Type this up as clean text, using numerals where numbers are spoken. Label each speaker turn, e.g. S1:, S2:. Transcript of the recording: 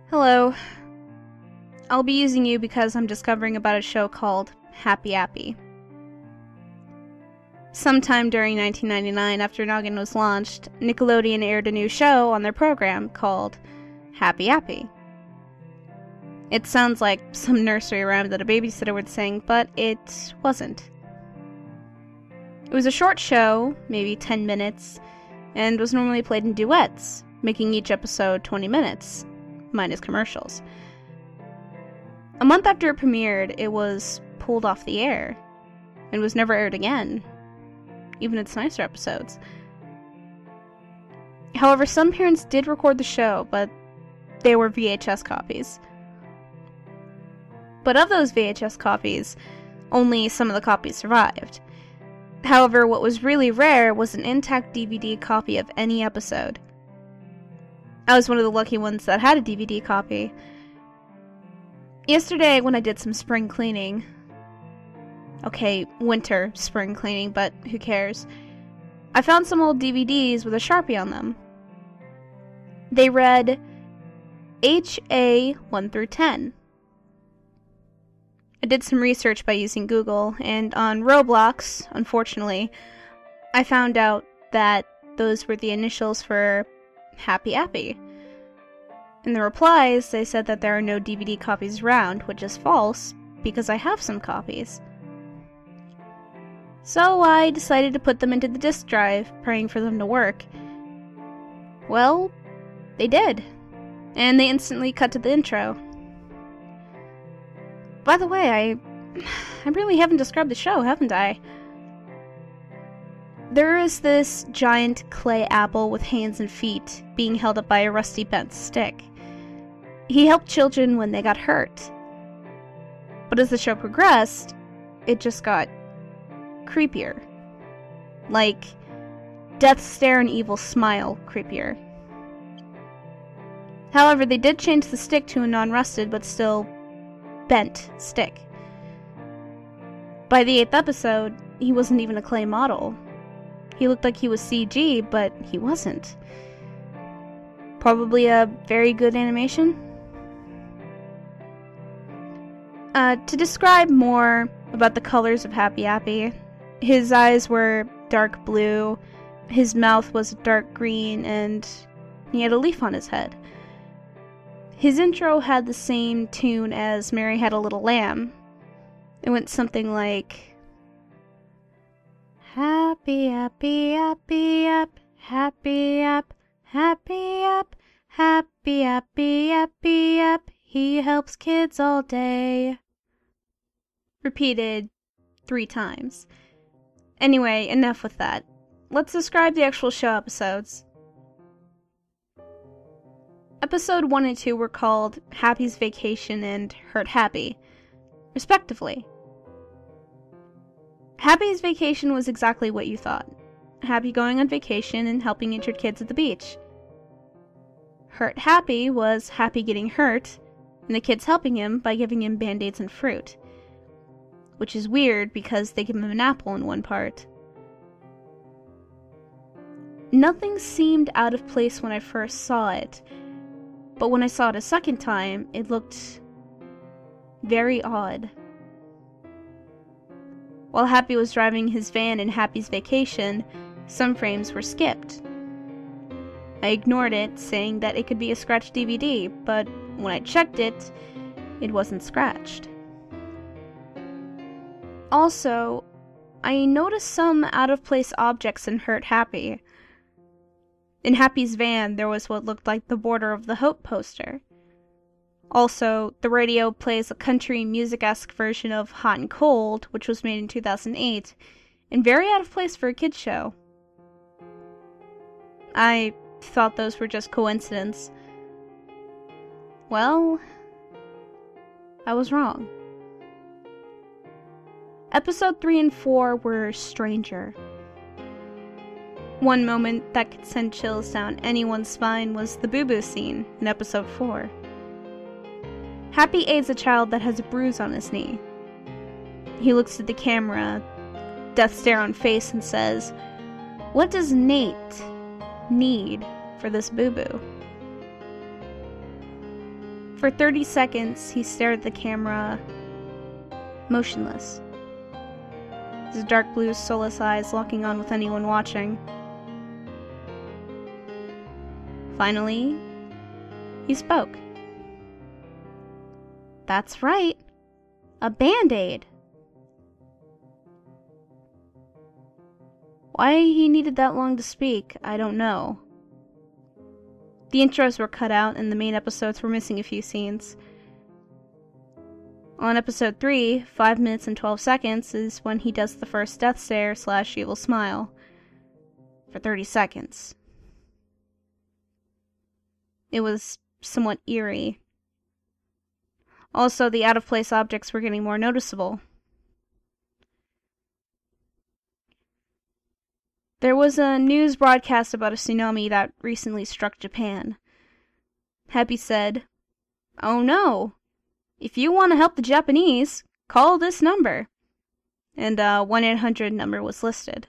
S1: Hello. I'll be using you because I'm discovering about a show called Happy Appy. Sometime during 1999, after Noggin was launched, Nickelodeon aired a new show on their program called Happy Appy. It sounds like some nursery rhyme that a babysitter would sing, but it wasn't. It was a short show, maybe 10 minutes, and was normally played in duets, making each episode 20 minutes, minus commercials. A month after it premiered, it was pulled off the air, and was never aired again, even its nicer episodes. However, some parents did record the show, but they were VHS copies. But of those VHS copies, only some of the copies survived. However, what was really rare was an intact DVD copy of any episode. I was one of the lucky ones that had a DVD copy. Yesterday, when I did some spring cleaning, okay, winter spring cleaning, but who cares, I found some old DVDs with a Sharpie on them. They read HA 1 through 10. I did some research by using Google, and on Roblox, unfortunately, I found out that those were the initials for Happy Appy. In the replies, they said that there are no DVD copies around, which is false, because I have some copies. So I decided to put them into the disk drive, praying for them to work. Well, they did, and they instantly cut to the intro. By the way, I really haven't described the show, haven't I? There is this giant clay apple with hands and feet being held up by a rusty bent stick. He helped children when they got hurt. But as the show progressed, it just got creepier. Like death stare and evil smile creepier. However, they did change the stick to a non-rusted but still bent stick. By the 8th episode, he wasn't even a clay model. He looked like he was CG, but he wasn't. Probably a very good animation. To describe more about the colors of Happy Appy, his eyes were dark blue, his mouth was dark green, and he had a leaf on his head. His intro had the same tune as Mary Had a Little Lamb. It went something like, Happy Appy, Appy App, Happy App, Happy App, Happy Appy, Appy App, he helps kids all day. Repeated 3 times. Anyway, enough with that. Let's describe the actual show episodes. Episode 1 and 2 were called Happy's Vacation and Hurt Happy, respectively. Happy's Vacation was exactly what you thought. Happy going on vacation and helping injured kids at the beach. Hurt Happy was Happy getting hurt, and the kids helping him by giving him band-aids and fruit. Which is weird because they give him an apple in one part. Nothing seemed out of place when I first saw it, but when I saw it a second time, it looked very odd. While Happy was driving his van in Happy's Vacation, some frames were skipped. I ignored it, saying that it could be a scratched DVD, but when I checked it, it wasn't scratched. Also, I noticed some out-of-place objects in Hurt Happy. In Happy's van, there was what looked like the border of the Hope poster. Also, the radio plays a country music-esque version of Hot and Cold, which was made in 2008, and very out of place for a kids' show. I thought those were just coincidence. Well, I was wrong. Episode 3 and 4 were stranger. One moment that could send chills down anyone's spine was the boo-boo scene in episode 4. Happy aids a child that has a bruise on his knee. He looks at the camera, death stare on face, and says, "What does Nate need for this boo-boo?" For 30 seconds, he stared at the camera, motionless, his dark blue soulless eyes locking on with anyone watching. Finally, he spoke. That's right. A Band-Aid. Why he needed that long to speak, I don't know. The intros were cut out and the main episodes were missing a few scenes. On episode 3, 5 minutes and 12 seconds is when he does the first death stare / evil smile. For 30 seconds. It was somewhat eerie. Also, the out-of-place objects were getting more noticeable. There was a news broadcast about a tsunami that recently struck Japan. Happy said, "Oh no! If you want to help the Japanese, call this number." And a 1-800 number was listed.